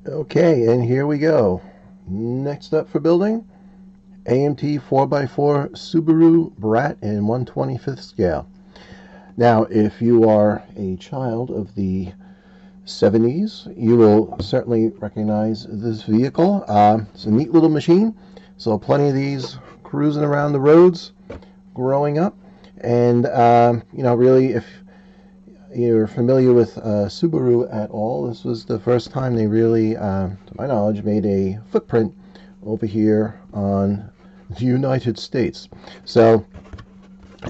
Okay, and here we go. Next up for building, AMT 4x4 Subaru Brat in 1/25th scale. Now, if you are a child of the 70s, you will certainly recognize this vehicle. It's a neat little machine. So plenty of these cruising around the roads growing up. And, really, if you're familiar with Subaru at all, this was the first time they really, to my knowledge, made a footprint over here on the United States. So,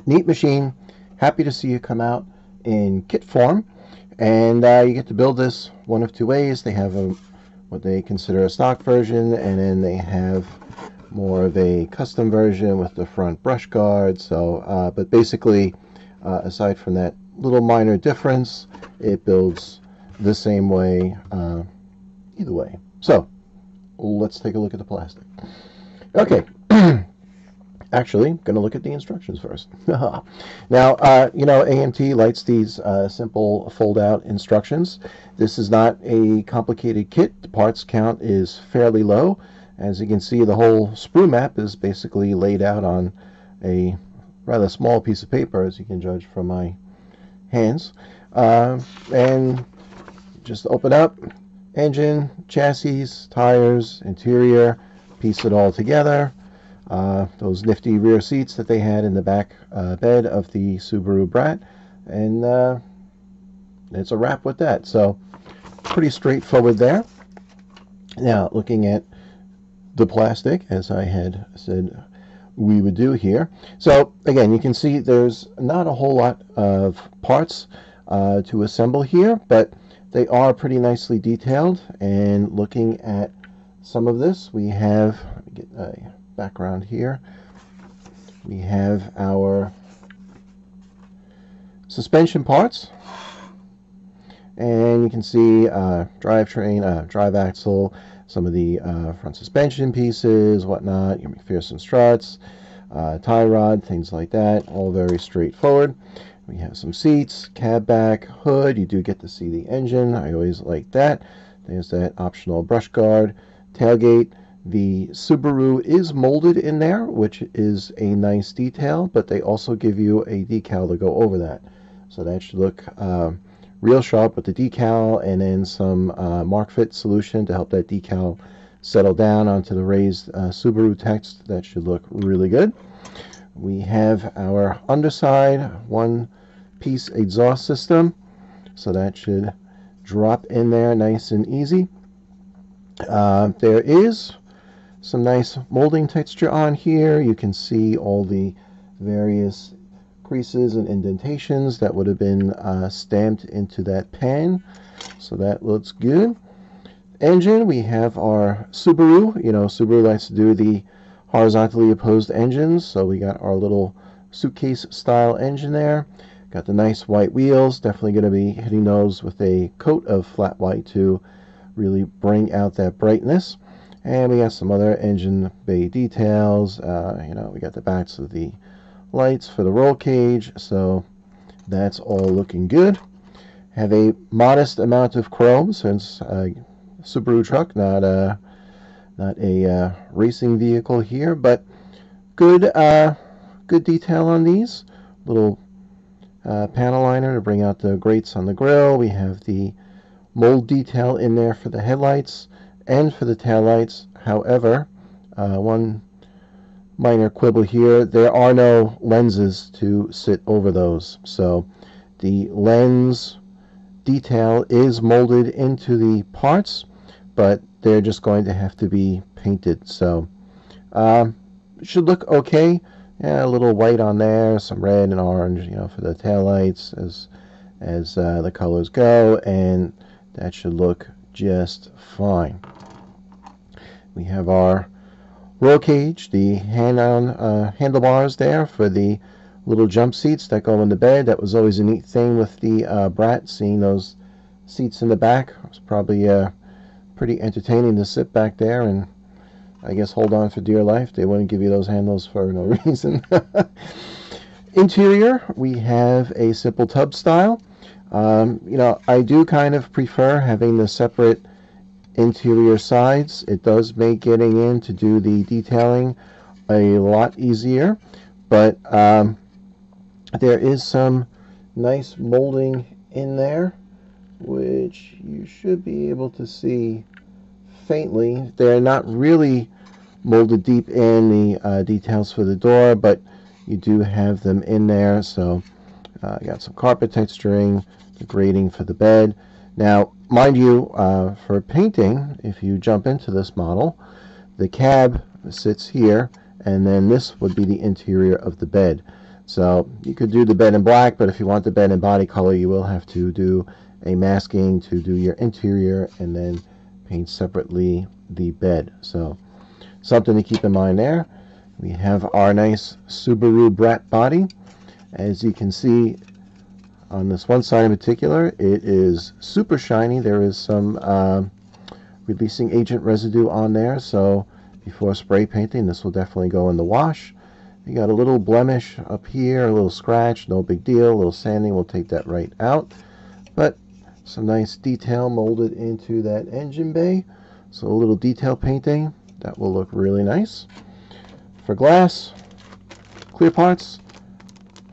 neat machine. Happy to see you come out in kit form. And you get to build this one of two ways. They have what they consider a stock version, and then they have more of a custom version with the front brush guard. So, but basically, aside from that little minor difference, it builds the same way either way. So let's take a look at the plastic. Okay. Actually, going to look at the instructions first. Now, AMT likes these simple fold-out instructions. This is not a complicated kit. The parts count is fairly low. As you can see, the whole sprue map is basically laid out on a rather small piece of paper, as you can judge from my hands. And just open up, engine, chassis, tires, interior, piece it all together. Those nifty rear seats that they had in the back bed of the Subaru Brat, and it's a wrap with that. So pretty straightforward there. Now, looking at the plastic, as I had said we would do here. So again, you can see there's not a whole lot of parts to assemble here, but they are pretty nicely detailed. And looking at some of this, we have, let me get a background here, we have our suspension parts, and you can see drivetrain, drive axle, some of the front suspension pieces, whatnot, your McPherson struts, tie rod, things like that, all very straightforward. We have some seats, cab back, hood. You do get to see the engine. I always like that. There's that optional brush guard, tailgate. The Subaru is molded in there, which is a nice detail, but they also give you a decal to go over that. So that should look real sharp with the decal, and then some Mark Fit solution to help that decal settle down onto the raised Subaru text. That should look really good. We have our underside one-piece exhaust system, so that should drop in there nice and easy. There is some nice molding texture on here. You can see all the various creases and indentations that would have been stamped into that pan, so that looks good. Engine, we have our Subaru. You know, Subaru likes to do the horizontally opposed engines, so we got our little suitcase style engine there. Got the nice white wheels. Definitely going to be hitting those with a coat of flat white to really bring out that brightness. And we got some other engine bay details. We got the backs of the lights for the roll cage, so that's all looking good. Have a modest amount of chrome, since Subaru truck, not a racing vehicle here, but good good detail on these. Little panel liner to bring out the grates on the grill. We have the mold detail in there for the headlights and for the taillights. However, one minor quibble here, there are no lenses to sit over those, so the lens detail is molded into the parts, but they're just going to have to be painted. So it should look okay. Yeah, a little white on there, some red and orange, for the taillights as the colors go, and that should look just fine. We have our roll cage, the handlebars there for the little jump seats that go in the bed. That was always a neat thing with the Brat, seeing those seats in the back. It was probably pretty entertaining to sit back there and, I guess, hold on for dear life. They wouldn't give you those handles for no reason. Interior, we have a simple tub style. I do kind of prefer having the separate interior sides. It does make getting in to do the detailing a lot easier, but there is some nice molding in there, which you should be able to see faintly. They're not really molded deep in the details for the door, but you do have them in there. So I got some carpet texturing, the grading for the bed. Now, mind you, for painting, if you jump into this model, the cab sits here, and then this would be the interior of the bed. So you could do the bed in black, but if you want the bed in body color, you will have to do a masking to do your interior and then paint separately the bed. So something to keep in mind there. We have our nice Subaru Brat body. As you can see on this one side in particular, it is super shiny. There is some releasing agent residue on there, so before spray painting, this will definitely go in the wash. You got a little blemish up here, a little scratch, no big deal. A little sanding will take that right out. But some nice detail molded into that engine bay. So a little detail painting, that will look really nice. For glass, clear parts,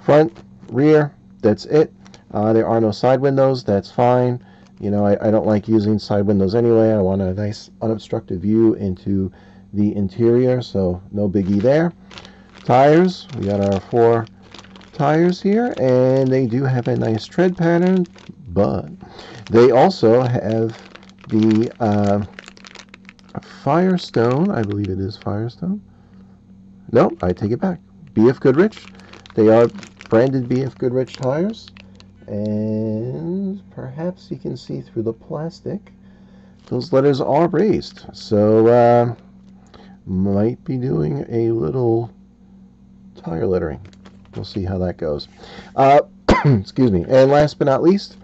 front, rear, that's it. There are no side windows, that's fine. You know, I don't like using side windows anyway. I want a nice unobstructed view into the interior, so no biggie there. Tires, we got our 4 tires here, and they do have a nice tread pattern, but they also have the Firestone, I believe it is Firestone. No, I take it back. BF Goodrich. They are branded BF Goodrich tires, and perhaps you can see through the plastic. Those letters are raised, so might be doing a little tire lettering. We'll see how that goes. Excuse me. And last but not least,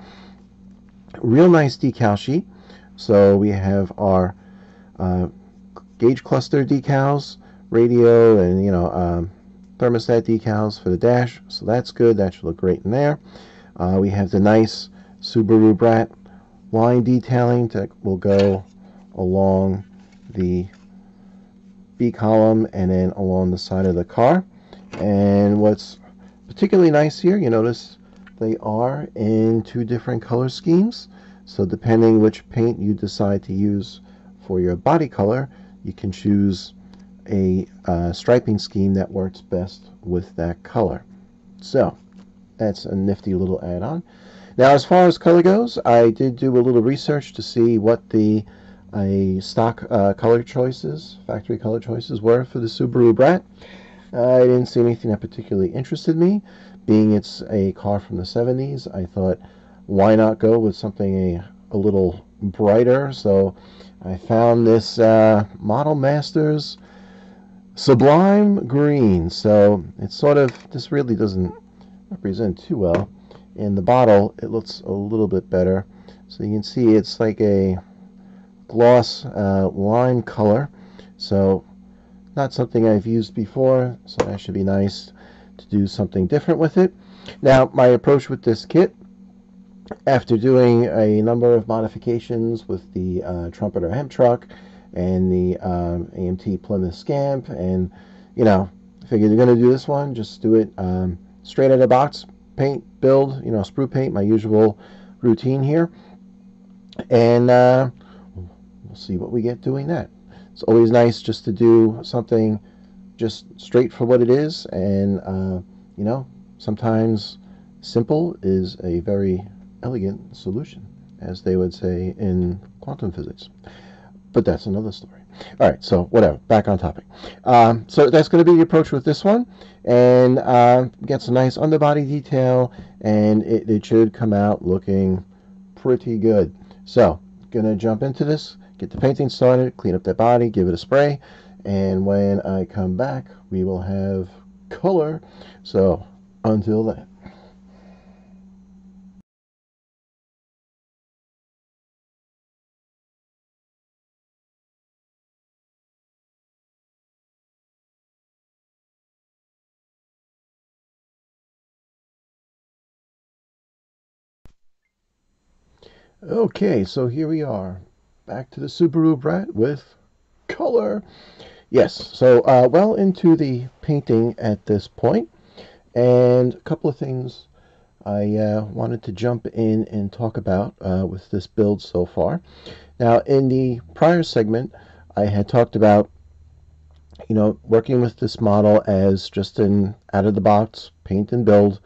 real nice decal sheet. So we have our gauge cluster decals, radio, and thermostat decals for the dash. So that's good. That should look great in there. We have the nice Subaru Brat line detailing that will go along the B column and then along the side of the car. And what's particularly nice here, you notice they are in 2 different color schemes. So depending which paint you decide to use for your body color, you can choose a striping scheme that works best with that color. So that's a nifty little add-on. Now, as far as color goes, I did do a little research to see what the stock color choices, factory color choices were for the Subaru Brat. I didn't see anything that particularly interested me. Being it's a car from the 70s, I thought, why not go with something a little brighter? So I found this Model Masters Sublime Green. So it's sort of, this really doesn't represent too well. In the bottle, it looks a little bit better. So you can see it's like a gloss lime color. So not something I've used before, so that should be nice to do something different with it. Now, my approach with this kit, after doing a number of modifications with the Trumpeter Hemp truck and the AMT Plymouth Scamp, and figured you're going to do this one, just do it straight out of the box, paint, build, sprue paint, my usual routine here, and we'll see what we get doing that. It's always nice just to do something just straight for what it is, and sometimes simple is a very elegant solution, as they would say in quantum physics. But that's another story. All right, so whatever, back on topic. So that's going to be the approach with this one, and get some nice underbody detail, and it should come out looking pretty good. So, gonna jump into this, get the painting started, clean up that body, give it a spray, and when I come back, we will have color. So, until then. Okay, so here we are, back to the Subaru Brat with color. Yes, so well into the painting at this point, and a couple of things I wanted to jump in and talk about with this build so far. Now, in the prior segment, I had talked about, working with this model as just an out-of-the-box paint and build,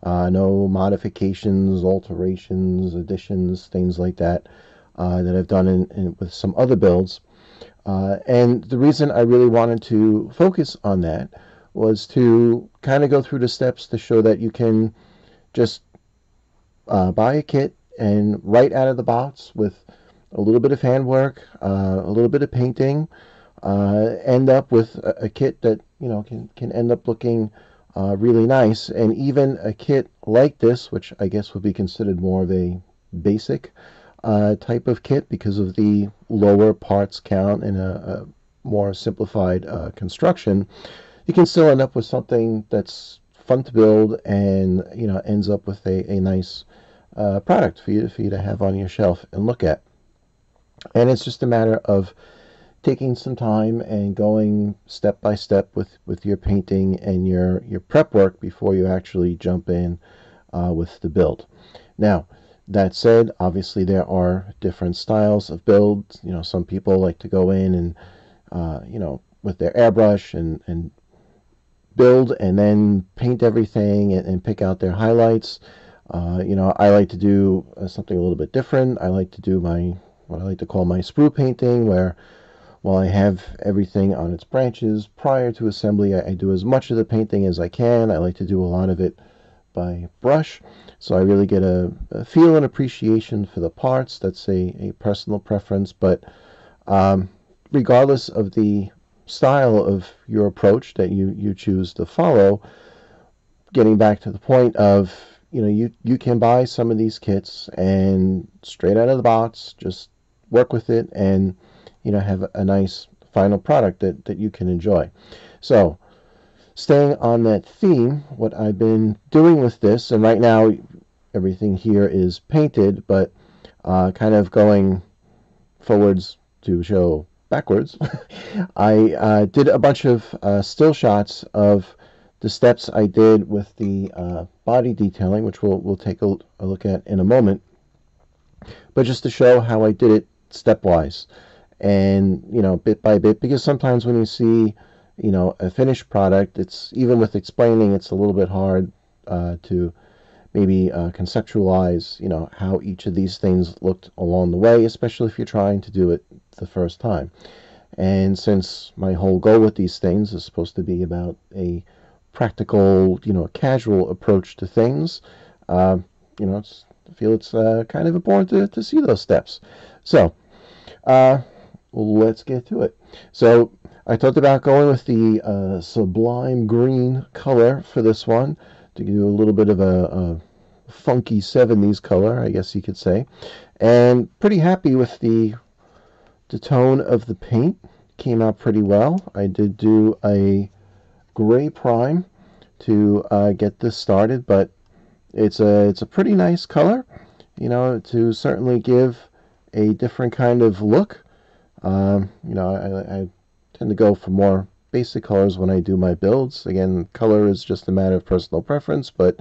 no modifications, alterations, additions, things like that that I've done with some other builds. And the reason I really wanted to focus on that was to kind of go through the steps to show that you can just buy a kit and right out of the box with a little bit of handwork, a little bit of painting, end up with a kit that can end up looking really nice. And even a kit like this, which I guess would be considered more of a basic type of kit because of the lower parts count and a more simplified construction, you can still end up with something that's fun to build and ends up with a nice product for you to have on your shelf and look at. And it's just a matter of taking some time and going step by step with your painting and your prep work before you actually jump in with the build. Now, that said, obviously there are different styles of builds. Some people like to go in and with their airbrush and build and then paint everything and pick out their highlights. I like to do something a little bit different. I like to do what I like to call my sprue painting, where while I have everything on its branches prior to assembly, I do as much of the painting as I can. I like to do a lot of it by brush, so I really get a feel and appreciation for the parts. That's a personal preference, but regardless of the style of your approach that you choose to follow, getting back to the point of you can buy some of these kits and straight out of the box just work with it and have a nice final product that you can enjoy. So staying on that theme, what I've been doing with this, and right now everything here is painted, but kind of going forwards to show backwards, I did a bunch of still shots of the steps I did with the body detailing, which we'll take a look at in a moment, but just to show how I did it stepwise and bit by bit, because sometimes when you see a finished product, it's even with explaining, it's a little bit hard to maybe conceptualize how each of these things looked along the way, especially if you're trying to do it the first time. And since my whole goal with these things is supposed to be about a practical, casual approach to things, I feel it's kind of important to see those steps. So let's get to it. So I talked about going with the Sublime Green color for this one to do a little bit of a funky 70s color, I guess you could say, and pretty happy with the tone of the paint. Came out pretty well. I did do a gray prime to get this started, but it's a pretty nice color, to certainly give a different kind of look. I tend to go for more basic colors when I do my builds. Again, color is just a matter of personal preference, but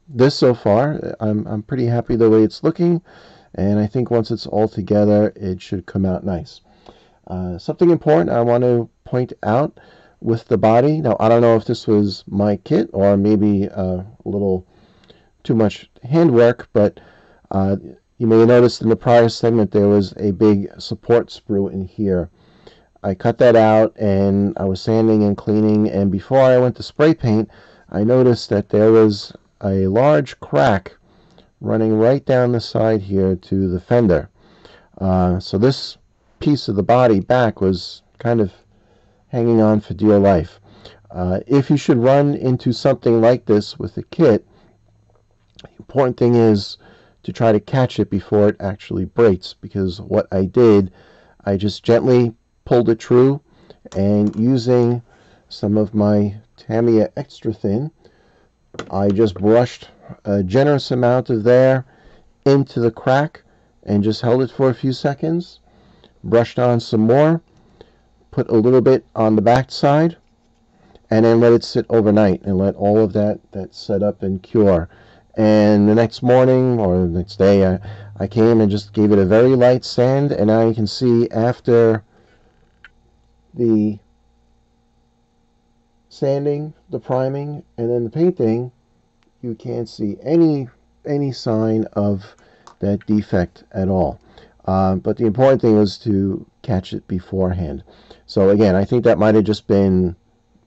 this so far, I'm pretty happy the way it's looking, and I think once it's all together, it should come out nice. Something important I want to point out with the body. Now, I don't know if this was my kit or maybe a little too much handwork, but you may have noticed in the prior segment there was a big support sprue in here. I cut that out and I was sanding and cleaning, and before I went to spray paint, I noticed that there was a large crack running right down the side here to the fender. So this piece of the body back was kind of hanging on for dear life. If you should run into something like this with a kit, the important thing is to try to catch it before it actually breaks, because what I did, I just gently pulled it true, and using some of my Tamiya Extra Thin, I just brushed a generous amount of there into the crack, and just held it for a few seconds, brushed on some more, put a little bit on the back side, and then let it sit overnight and let all of that set up and cure. And the next morning or the next day, I came and just gave it a very light sand, and now you can see after the sanding, the priming, and then the painting, you can't see any sign of that defect at all. But the important thing was to catch it beforehand. So again, I think that might have just been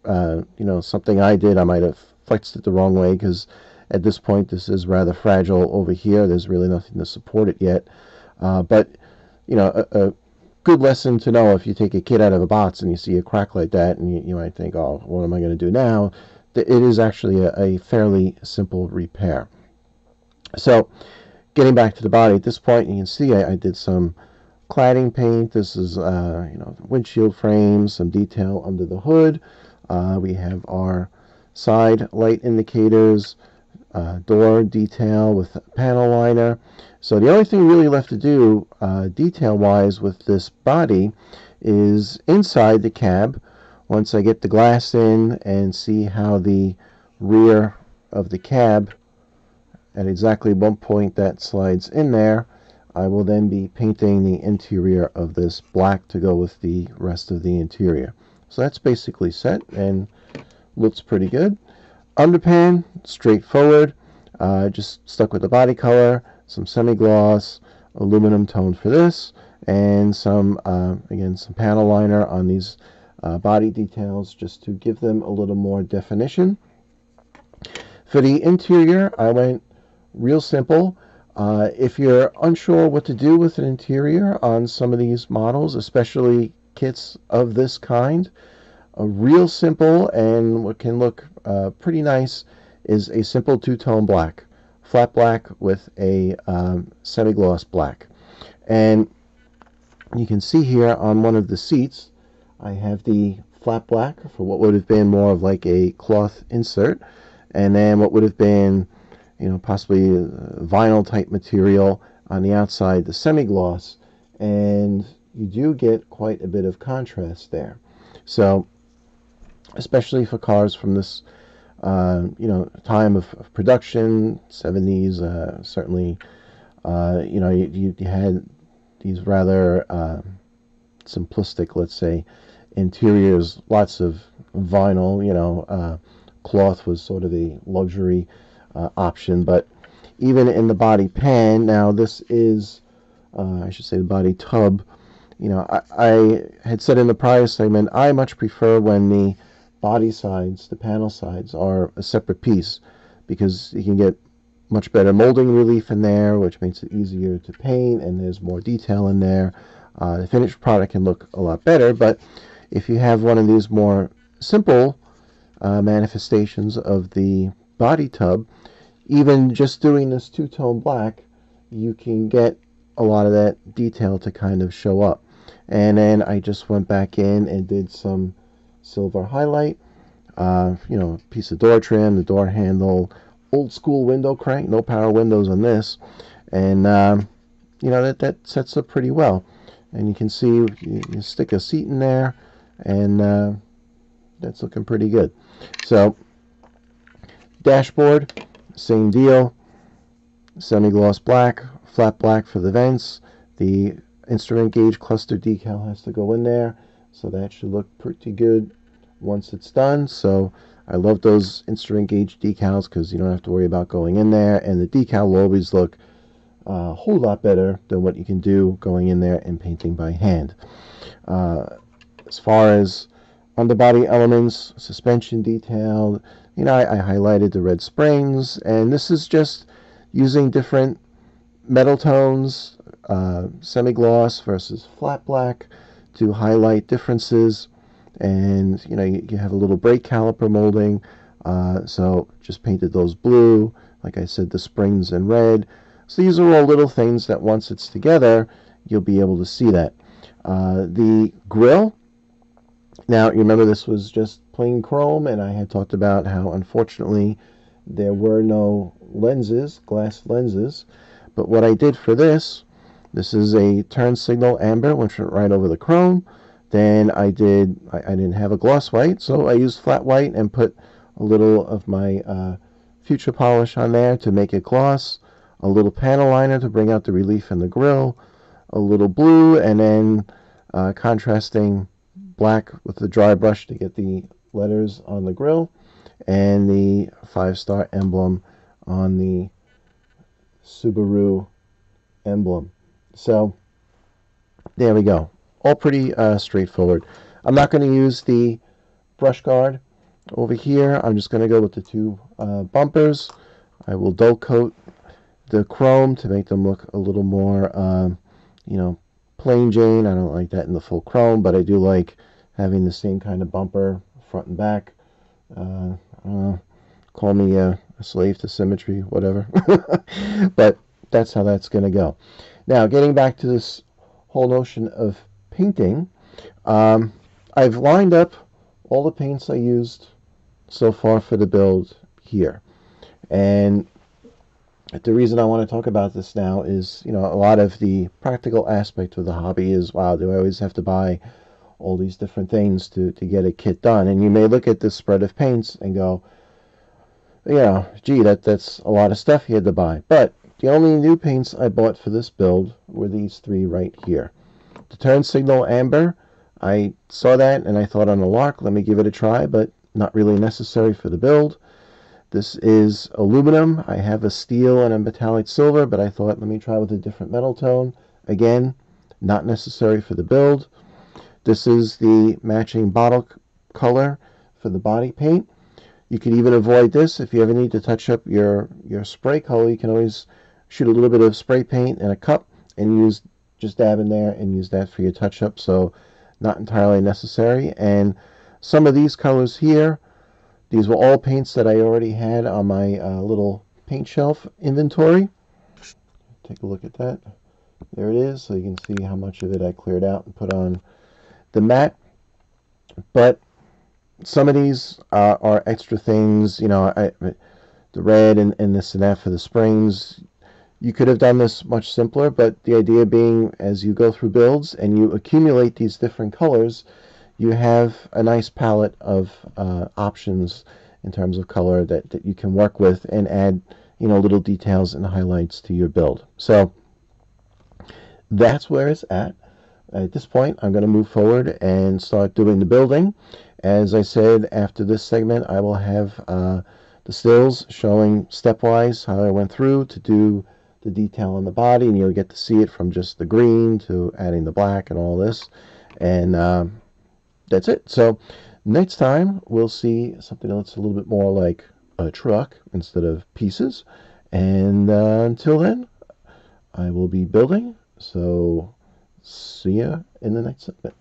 something I did. I might have flexed it the wrong way, because at this point this is rather fragile over here. There's really nothing to support it yet. But a good lesson to know if you take a kid out of a box and you see a crack like that, and you might think, oh, what am I going to do now? It is actually a fairly simple repair. So getting back to the body, at this point you can see I did some cladding paint. This is windshield frames, some detail under the hood. We have our side light indicators, door detail with panel liner. So the only thing really left to do detail wise with this body is inside the cab. Once I get the glass in and see how the rear of the cab at exactly one point that slides in there, I will then be painting the interior of this black to go with the rest of the interior. So that's basically set and looks pretty good. Underpan, straightforward. Just stuck with the body color, some semi-gloss, aluminum tone for this, and some again, some panel liner on these body details just to give them a little more definition. For the interior, I went real simple. If you're unsure what to do with an interior on some of these models, especially kits of this kind, a real simple and what can look pretty nice is a simple two-tone black, flat black with a semi-gloss black. And you can see here on one of the seats, I have the flat black for what would have been more of like a cloth insert, and then what would have been possibly vinyl type material on the outside, the semi-gloss, and you do get quite a bit of contrast there. So especially for cars from this time of production, 70s, certainly you had these rather simplistic, let's say, interiors, lots of vinyl, cloth was sort of a luxury option. But even in the body pan, now this is I should say the body tub, I had said in the prior segment, I much prefer when the body sides, the panel sides, are a separate piece, because you can get much better molding relief in there, which makes it easier to paint, and there's more detail in there. The finished product can look a lot better. But if you have one of these more simple manifestations of the body tub, even just doing this two-tone black, you can get a lot of that detail to kind of show up. And then I just went back in and did some silver highlight, piece of door trim, the door handle, old school window crank, no power windows on this, and that sets up pretty well. And you can see you stick a seat in there, and that's looking pretty good. So dashboard, same deal, semi-gloss black, flat black for the vents. The instrument gauge cluster decal has to go in there, so that should look pretty good once it's done. So I love those instrument gauge decals because you don't have to worry about going in there, and the decal will always look a whole lot better than what you can do going in there and painting by hand. As far as underbody elements, suspension detail, I highlighted the red springs, and this is just using different metal tones, semi-gloss versus flat black, to highlight differences. And you have a little brake caliper molding, so just painted those blue, like I said, the springs in red. So these are all little things that once it's together, you'll be able to see that. The grill, now you remember this was just plain chrome, and I had talked about how unfortunately there were no lenses, glass lenses. But what I did for this This is a turn signal amber, which went right over the chrome. Then I didn't have a gloss white, so I used flat white and put a little of my future polish on there to make it gloss, a little panel liner to bring out the relief in the grill, a little blue, and then contrasting black with the dry brush to get the letters on the grill, and the 5-star emblem on the Subaru emblem. So there we go. All pretty straightforward. I'm not going to use the brush guard over here. I'm just going to go with the two bumpers. I will dull coat the chrome to make them look a little more, you know, plain Jane. I don't like that in the full chrome, but I do like having the same kind of bumper front and back. Call me a slave to symmetry, whatever. But that's how that's going to go. Now, getting back to this whole notion of painting, I've lined up all the paints I used so far for the build here. And the reason I want to talk about this now is, you know, a lot of the practical aspect of the hobby is, wow, do I always have to buy all these different things to get a kit done? And you may look at this spread of paints and go, you know, gee, that's a lot of stuff you had to buy. But the only new paints I bought for this build were these three right here. The turn signal amber, I saw that and I thought on the lark, let me give it a try, but not really necessary for the build. This is aluminum. I have a steel and a metallic silver, but I thought, let me try with a different metal tone. Again, not necessary for the build. This is the matching bottle color for the body paint. You can even avoid this if you ever need to touch up your spray color. You can always shoot a little bit of spray paint in a cup and just dab in there and use that for your touch up. So not entirely necessary. And some of these colors here, these were all paints that I already had on my little paint shelf inventory. Take a look at that. There it is. So you can see how much of it I cleared out and put on the mat. But some of these are extra things, you know, the red and this and that for the springs. You could have done this much simpler, but the idea being as you go through builds and you accumulate these different colors, you have a nice palette of options in terms of color that you can work with and add, you know, little details and highlights to your build. So that's where it's at. At this point, I'm going to move forward and start doing the building. As I said, after this segment, I will have the stills showing stepwise how I went through to do the detail on the body, and you'll get to see it from just the green to adding the black and all this. And that's it. So next time, we'll see something that's a little bit more like a truck instead of pieces. And until then, I will be building. So see ya in the next segment.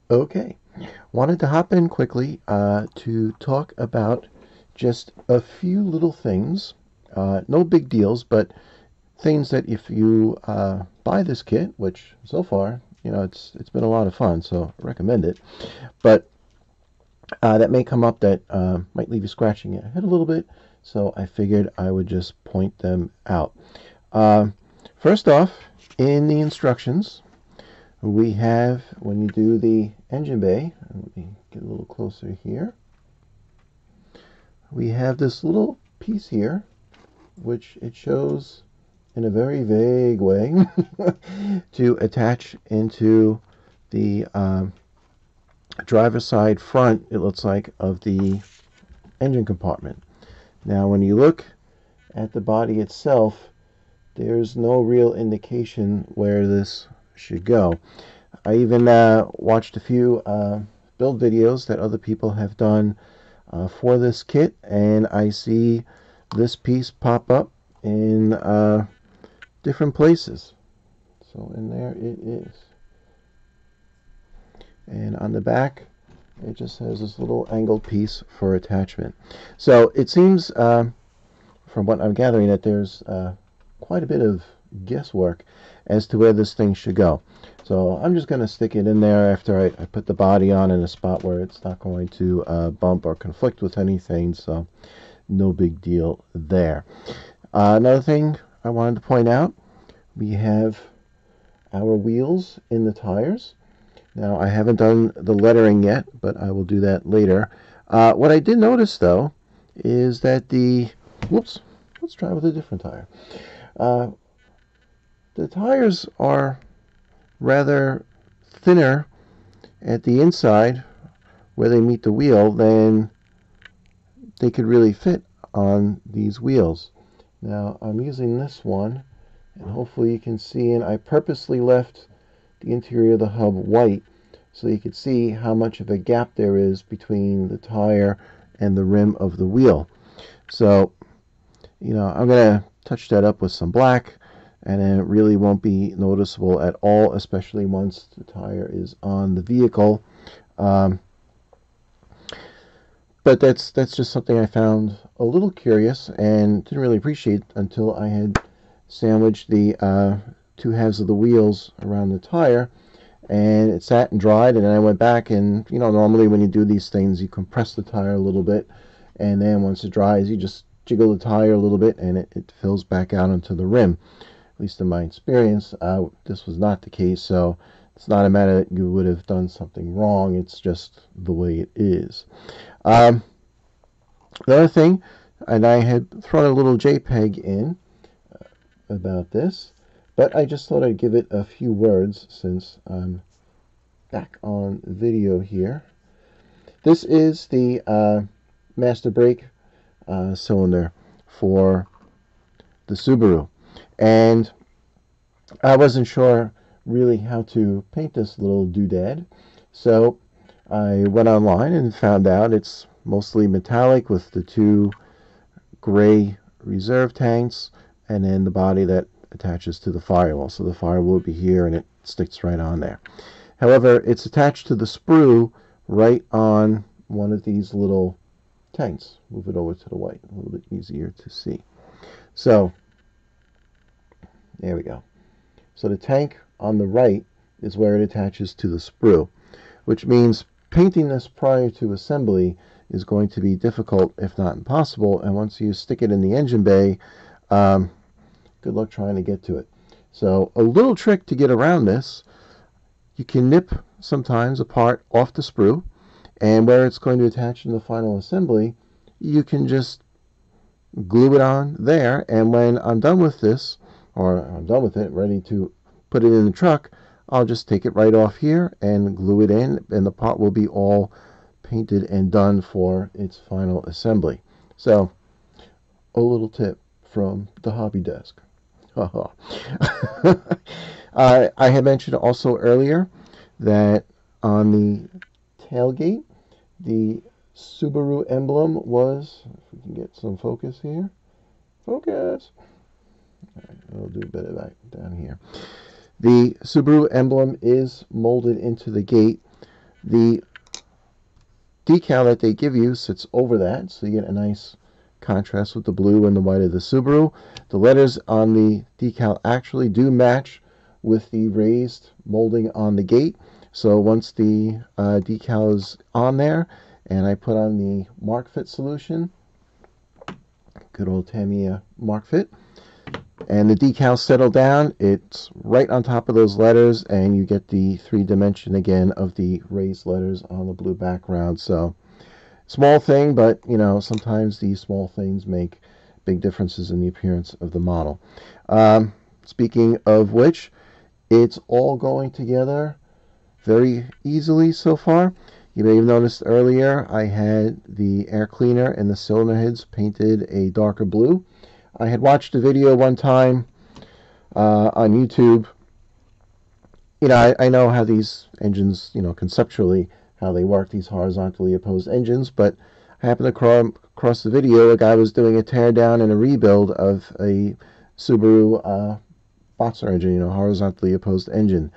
Okay, wanted to hop in quickly to talk about just a few little things. No big deals, but things that if you buy this kit, which so far, it's been a lot of fun, so I recommend it. But that may come up that might leave you scratching your head a little bit, so I figured I would just point them out. Uh, First off, in the instructions, we have, when you do the engine bay, let me get a little closer here, we have this little piece here, which it shows in a very vague way to attach into the driver's side front, it looks like, of the engine compartment. Now, when you look at the body itself, there's no real indication where this should go. I even watched a few build videos that other people have done for this kit, and I see this piece pop up in different places. So in there it is. And on the back, it just has this little angled piece for attachment. So it seems, from what I'm gathering, that there's quite a bit of guesswork as to where this thing should go. So I'm just going to stick it in there after I put the body on in a spot where it's not going to bump or conflict with anything, so no big deal there. Another thing I wanted to point out, we have our wheels in the tires. Now, I haven't done the lettering yet, but I will do that later. What I did notice, though, is that whoops, let's try with a different tire. The tires are rather thinner at the inside where they meet the wheel than they could really fit on these wheels. Now, I'm using this one, and hopefully you can see, and I purposely left the interior of the hub white so you could see how much of a gap there is between the tire and the rim of the wheel. So, I'm going to touch that up with some black, and then it really won't be noticeable at all, especially once the tire is on the vehicle. But that's just something I found a little curious and didn't really appreciate until I had sandwiched the two halves of the wheels around the tire, and it sat and dried, and then I went back, and normally when you do these things you compress the tire a little bit, and then once it dries you just jiggle the tire a little bit and it fills back out into the rim. At least in my experience, this was not the case, so it's not a matter that you would have done something wrong, it's just the way it is. The other thing, and I had thrown a little JPEG in about this, but I just thought I'd give it a few words since I'm back on video here. This is the master brake cylinder for the Subaru, and I wasn't sure really how to paint this little doodad, so I went online and found out it's mostly metallic with the two gray reserve tanks and then the body that attaches to the firewall. So the firewall will be here and it sticks right on there. However, it's attached to the sprue right on one of these little tanks. Move it over to the white, a little bit easier to see. So there we go. So the tank on the right is where it attaches to the sprue, which means painting this prior to assembly is going to be difficult, if not impossible, and once you stick it in the engine bay, good luck trying to get to it. So a little trick to get around this, you can nip sometimes a part off the sprue, and where it's going to attach in the final assembly, you can just glue it on there, and when I'm done with this, or I'm done with it, ready to put it in the truck, I'll just take it right off here and glue it in, and the part will be all painted and done for its final assembly. So, a little tip from the hobby desk. I had mentioned also earlier that on the tailgate, the Subaru emblem was, if we can get some focus here, focus, I'll do a bit of that down here. The Subaru emblem is molded into the gate. The decal that they give you sits over that, so you get a nice contrast with the blue and the white of the Subaru. The letters on the decal actually do match with the raised molding on the gate. So once the decal is on there and I put on the Mark Fit solution, good old Tamiya Mark Fit, and the decals settle down, it's right on top of those letters, and you get the 3-dimension again of the raised letters on the blue background. So small thing, but you know, sometimes these small things make big differences in the appearance of the model. Speaking of which, it's all going together very easily so far. You may have noticed earlier I had the air cleaner and the cylinder heads painted a darker blue. I had watched a video one time on YouTube. You know, I know how these engines, you know, conceptually, how they work, these horizontally opposed engines, but I happened to across the video, a guy was doing a tear down and a rebuild of a Subaru boxer engine, you know, horizontally opposed engine.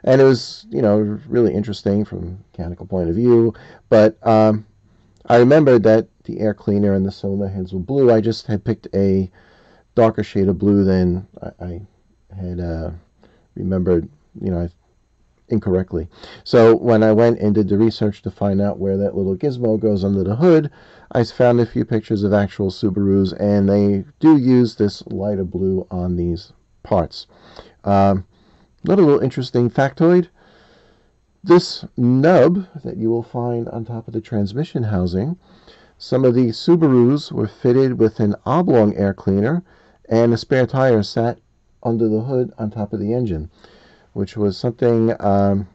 And it was, you know, really interesting from a mechanical point of view, but I remembered that the air cleaner and the cylinder heads were blue. I just had picked a darker shade of blue than I had remembered, you know, incorrectly. So when I went and did the research to find out where that little gizmo goes under the hood, I found a few pictures of actual Subarus, and they do use this lighter blue on these parts. Another little interesting factoid, this nub that you will find on top of the transmission housing, some of the Subarus were fitted with an oblong air cleaner, and a spare tire sat under the hood on top of the engine, which was something I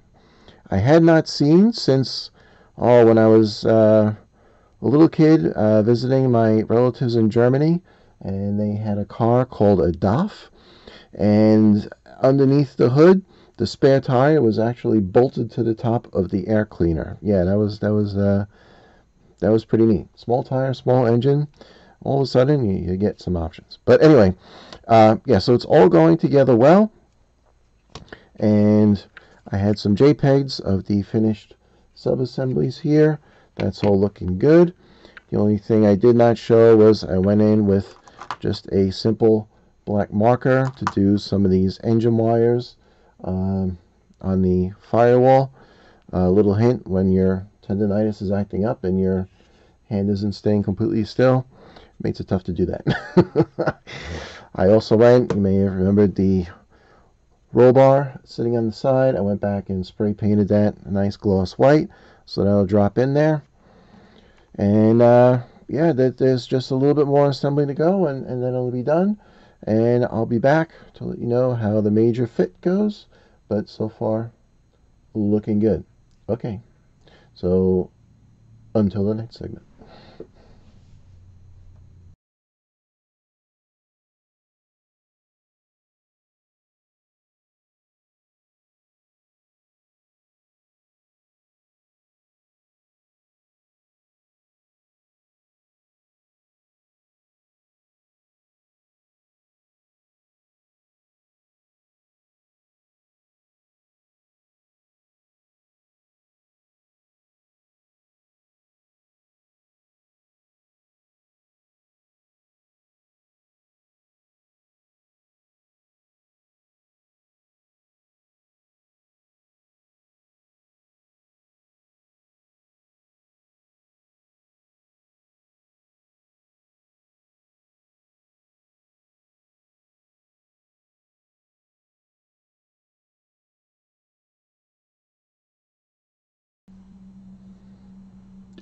had not seen since, when I was a little kid visiting my relatives in Germany, and they had a car called a DAF, and underneath the hood, the spare tire was actually bolted to the top of the air cleaner. Yeah, that was pretty neat. Small tire, small engine. All of a sudden, you get some options. But anyway, yeah, so it's all going together well. And I had some JPEGs of the finished sub-assemblies here. That's all looking good. The only thing I did not show was I went in with just a simple black marker to do some of these engine wires on the firewall. A little hint, when your tendonitis is acting up and your hand isn't staying completely still, it makes it tough to do that. I also went, you may have remembered the roll bar sitting on the side. I went back and spray painted that a nice gloss white, so that'll drop in there. And yeah, there's just a little bit more assembly to go, and then it'll be done. And I'll be back to let you know how the major fit goes. But so far, looking good. Okay, so until the next segment.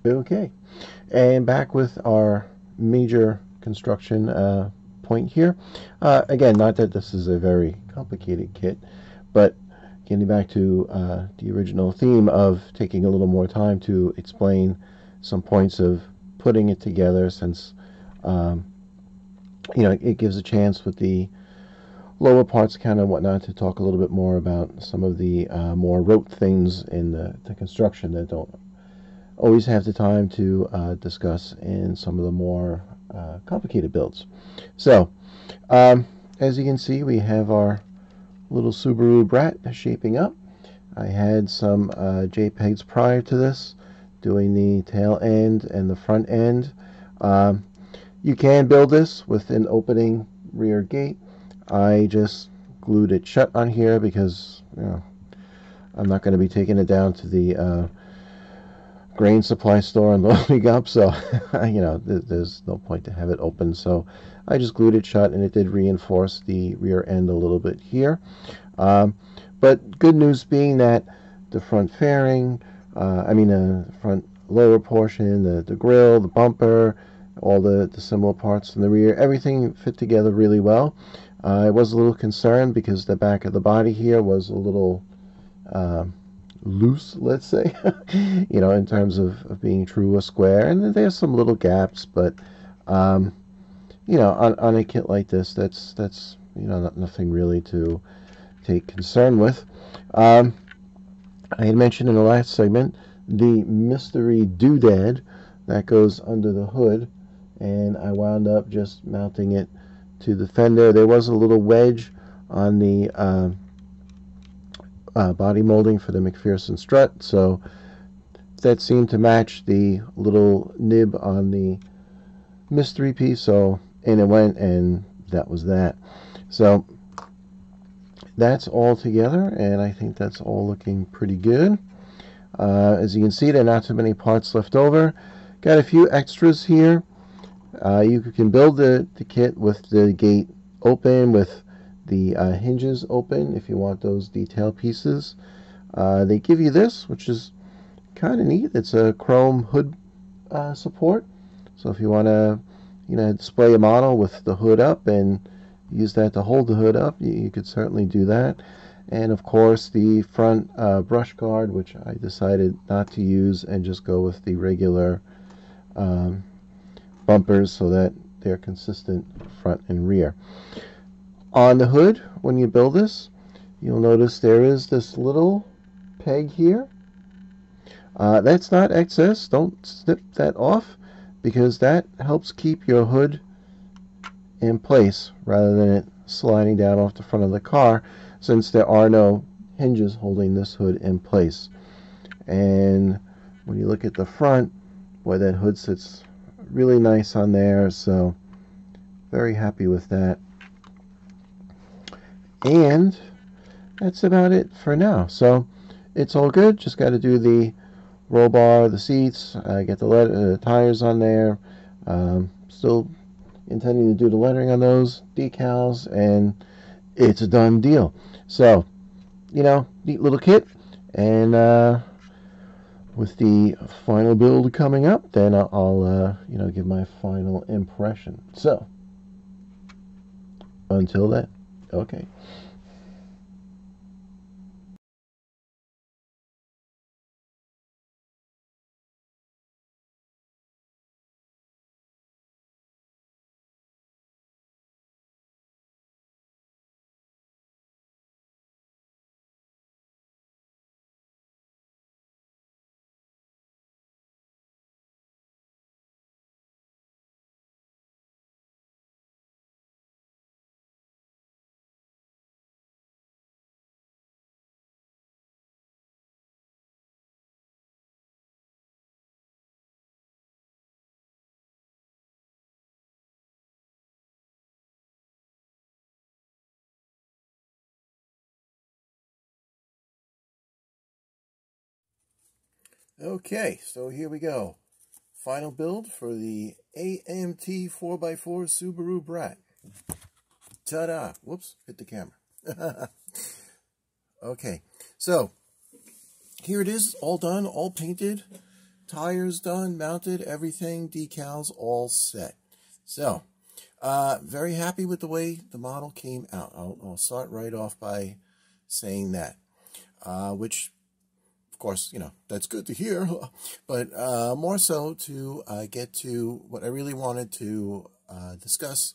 Okay, and back with our major construction point here. Again, not that this is a very complicated kit, but getting back to the original theme of taking a little more time to explain some points of putting it together, since you know, it gives a chance with the lower parts count and whatnot to talk a little bit more about some of the more rote things in the construction that don't always have the time to discuss in some of the more complicated builds. So, as you can see, we have our little Subaru Brat shaping up. I had some JPEGs prior to this, doing the tail end and the front end. You can build this with an opening rear gate. I just glued it shut on here because, you know, I'm not going to be taking it down to the grain supply store and loading up, so you know, there's no point to have it open. So I just glued it shut, and it did reinforce the rear end a little bit here. But good news being that the front fairing, the front lower portion, the grille, the bumper, all the similar parts in the rear, everything fit together really well. I was a little concerned because the back of the body here was a little loose, let's say, you know, in terms of being true or square, and there's some little gaps, but you know, on a kit like this, that's you know, nothing really to take concern with. I had mentioned in the last segment the mystery doodad that goes under the hood, and I wound up just mounting it to the fender. There was a little wedge on the body molding for the McPherson strut, so that seemed to match the little nib on the mystery piece, so in it went, and that was that. So that's all together, and I think that's all looking pretty good. As you can see, there are not too many parts left over. Got a few extras here. You can build the kit with the gate open, with the hinges open if you want those detail pieces. They give you this, which is kind of neat. It's a chrome hood support, so if you want to, you know, display a model with the hood up and use that to hold the hood up, you could certainly do that. And of course the front brush guard, which I decided not to use and just go with the regular bumpers so that they're consistent front and rear. On the hood, when you build this, you'll notice there is this little peg here. That's not excess. Don't snip that off, because that helps keep your hood in place rather than it sliding down off the front of the car, since there are no hinges holding this hood in place. And when you look at the front, boy, that hood sits really nice on there, so very happy with that. And that's about it for now. So it's all good. Just got to do the roll bar, the seats, get the tires on there. Still intending to do the lettering on those decals, and it's a done deal. So, you know, neat little kit, and with the final build coming up, then I'll you know, give my final impression. So until then, okay. Okay, so here we go. Final build for the AMT 4x4 Subaru Brat. Ta-da! Whoops, hit the camera. Okay, so here it is, all done, all painted, tires done, mounted, everything, decals all set. So, very happy with the way the model came out. I'll start right off by saying that, which, of course, you know, that's good to hear, but more so to get to what I really wanted to discuss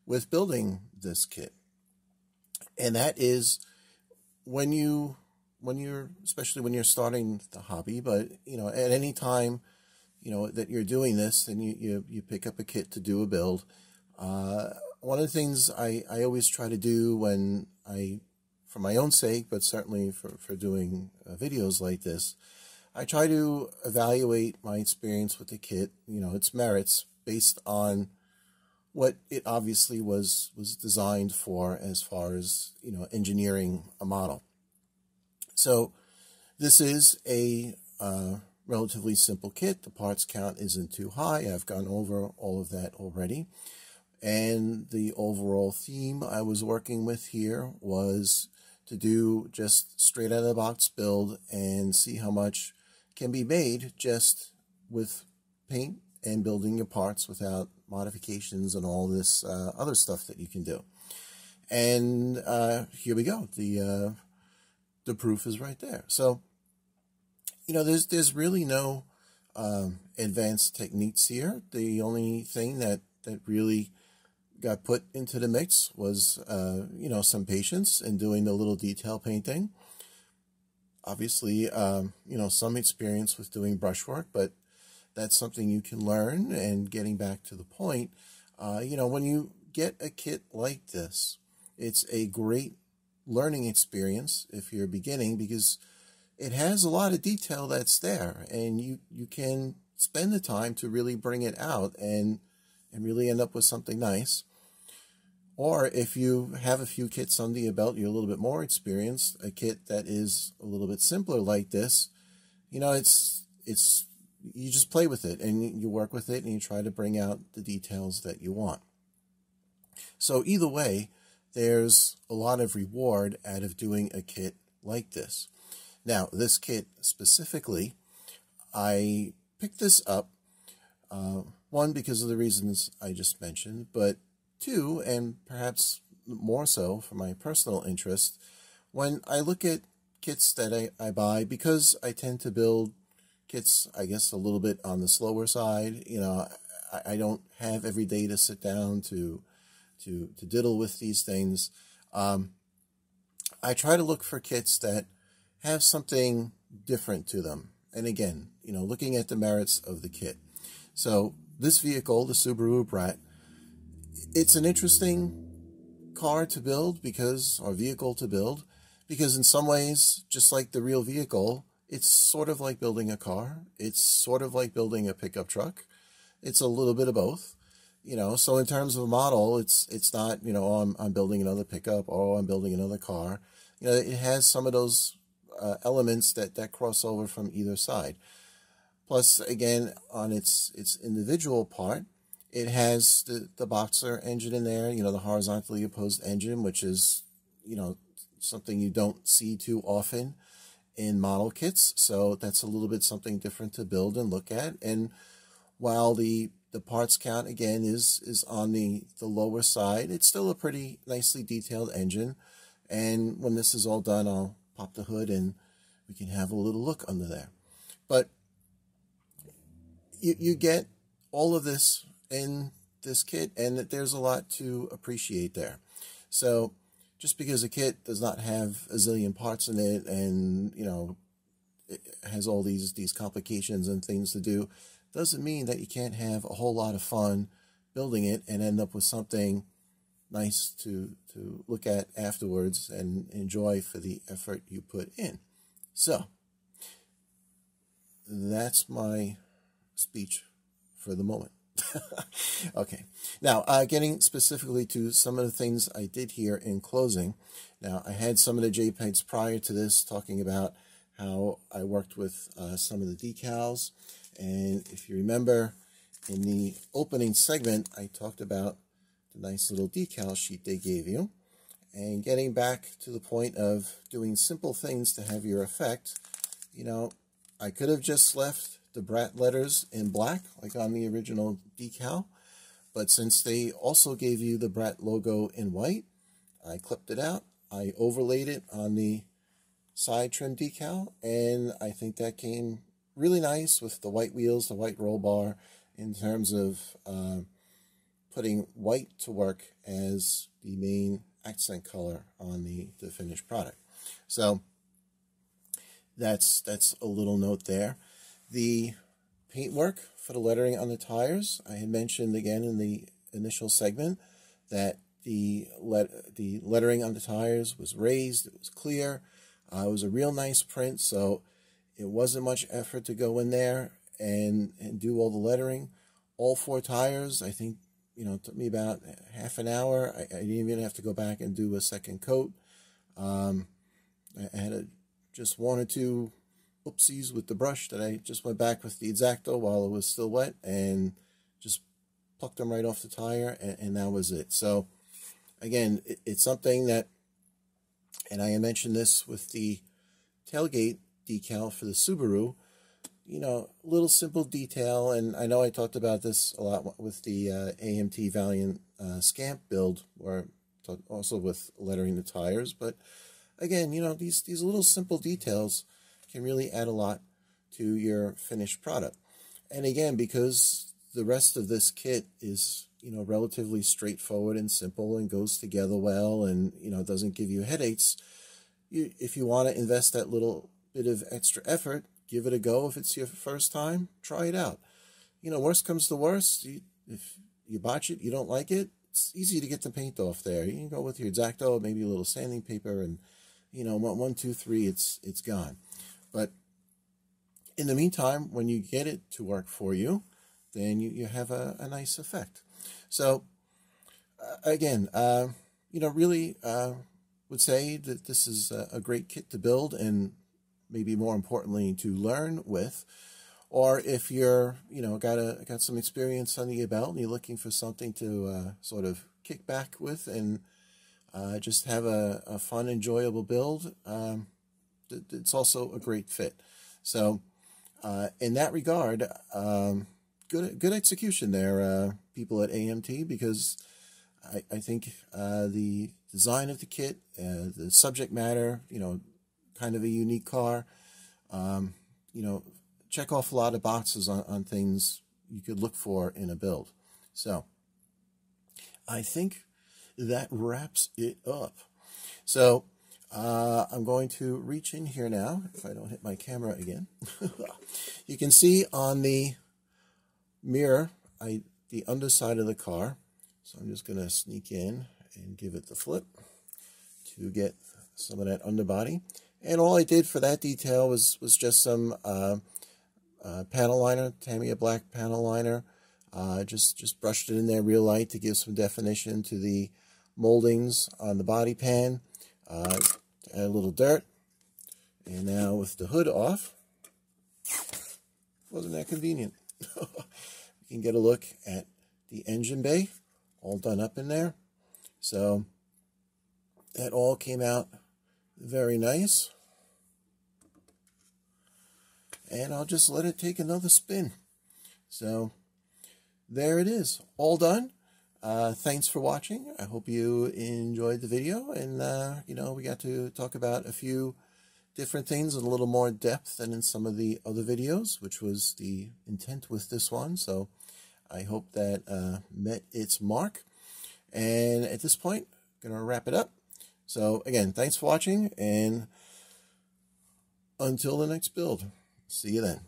with building this kit, and that is especially when you're starting the hobby, but you know, at any time, you know, that you're doing this, and you pick up a kit to do a build. One of the things I always try to do when I for my own sake, but certainly for doing videos like this, I try to evaluate my experience with the kit, its merits, based on what it obviously was designed for as far as, engineering a model. So this is a relatively simple kit. The parts count isn't too high. I've gone over all of that already. And the overall theme I was working with here was to do just straight out of the box build and see how much can be made just with paint and building your parts without modifications and all this other stuff that you can do. And here we go. The proof is right there. So, there's really no advanced techniques here. The only thing that really got put into the mix was, some patience in doing the little detail painting. Obviously, some experience with doing brushwork, but that's something you can learn. And getting back to the point, when you get a kit like this, it's a great learning experience if you're beginning, because it has a lot of detail that's there, and you can spend the time to really bring it out and really end up with something nice. Or if you have a few kits under your belt, you're a little bit more experienced, a kit that is a little bit simpler like this, it's you just play with it and you work with it and you try to bring out the details that you want. So either way, there's a lot of reward out of doing a kit like this. Now, this kit specifically, I picked this up, one, because of the reasons I just mentioned, but two, and perhaps more so for my personal interest, when I look at kits that I buy, because I tend to build kits, I guess, a little bit on the slower side. I don't have every day to sit down to diddle with these things. I try to look for kits that have something different to them. And again, looking at the merits of the kit. So this vehicle, the Subaru Brat, it's an interesting car to build or vehicle to build, because in some ways, just like the real vehicle, it's sort of like building a car. It's sort of like building a pickup truck. It's a little bit of both. So in terms of a model, it's not, I'm building another pickup, or I'm building another car. It has some of those elements that cross over from either side. Plus, again, on its individual part, it has the boxer engine in there, the horizontally opposed engine, which is, something you don't see too often in model kits. So that's a little bit something different to build and look at. And while the parts count, again, is on the lower side, it's still a pretty nicely detailed engine. And when this is all done, I'll pop the hood and we can have a little look under there. But you get all of this in this kit, and that there's a lot to appreciate there. So just because a kit does not have a zillion parts in it, and it has all these complications and things to do, doesn't mean that you can't have a whole lot of fun building it and end up with something nice to look at afterwards and enjoy for the effort you put in. So that's my speech for the moment. Okay, now getting specifically to some of the things I did here in closing. Now, I had some of the JPEGs prior to this talking about how I worked with some of the decals. And if you remember, in the opening segment, I talked about the nice little decal sheet they gave you. And getting back to the point of doing simple things to have your effect, I could have just left the Brat letters in black, like on the original decal. But since they also gave you the Brat logo in white, I clipped it out. I overlaid it on the side trim decal, and I think that came really nice with the white wheels, the white roll bar, in terms of putting white to work as the main accent color on the finished product. So that's a little note there. The paintwork for the lettering on the tires, I had mentioned again in the initial segment that the the lettering on the tires was raised, it was clear, it was a real nice print, so it wasn't much effort to go in there and do all the lettering. All 4 tires, I think, it took me about half an hour. I didn't even have to go back and do a second coat. I had just 1 or 2 oopsies with the brush that I just went back with the X-Acto while it was still wet and just plucked them right off the tire, and that was it. So again, it's something that, and I mentioned this with the tailgate decal for the Subaru, little simple detail, and I know I talked about this a lot with the AMT Valiant Scamp build, or also with lettering the tires, but again, these little simple details can really add a lot to your finished product. And again, because the rest of this kit is, relatively straightforward and simple and goes together well and, doesn't give you headaches, if you want to invest that little bit of extra effort, give it a go. If it's your first time, try it out. Worst comes to worst, if you botch it, you don't like it, it's easy to get the paint off there. You can go with your X-Acto, maybe a little sanding paper, and, 1, 2, 3, it's gone. But in the meantime, when you get it to work for you, then you have a nice effect. So, again, really would say that this is a great kit to build and maybe more importantly to learn with. Or if you're, got some experience under your belt and you're looking for something to sort of kick back with and just have a fun, enjoyable build, it's also a great fit. So, in that regard, good execution there, people at AMT, because I think the design of the kit, the subject matter, kind of a unique car, check off a lot of boxes on things you could look for in a build. So, I think that wraps it up. So, I'm going to reach in here now, if I don't hit my camera again. You can see on the mirror, the underside of the car. So I'm just going to sneak in and give it the flip to get some of that underbody. And all I did for that detail was just some panel liner, Tamiya black panel liner. Just brushed it in there real light to give some definition to the moldings on the body pan. Add a little dirt. And now with the hood off, wasn't that convenient? You can get a look at the engine bay, all done up in there. So that all came out very nice. And I'll just let it take another spin. So there it is, all done. Thanks for watching. I hope you enjoyed the video, and we got to talk about a few different things in a little more depth than in some of the other videos, which was the intent with this one. So I hope that met its mark. And at this point, I'm going to wrap it up. So again, thanks for watching, and until the next build, see you then.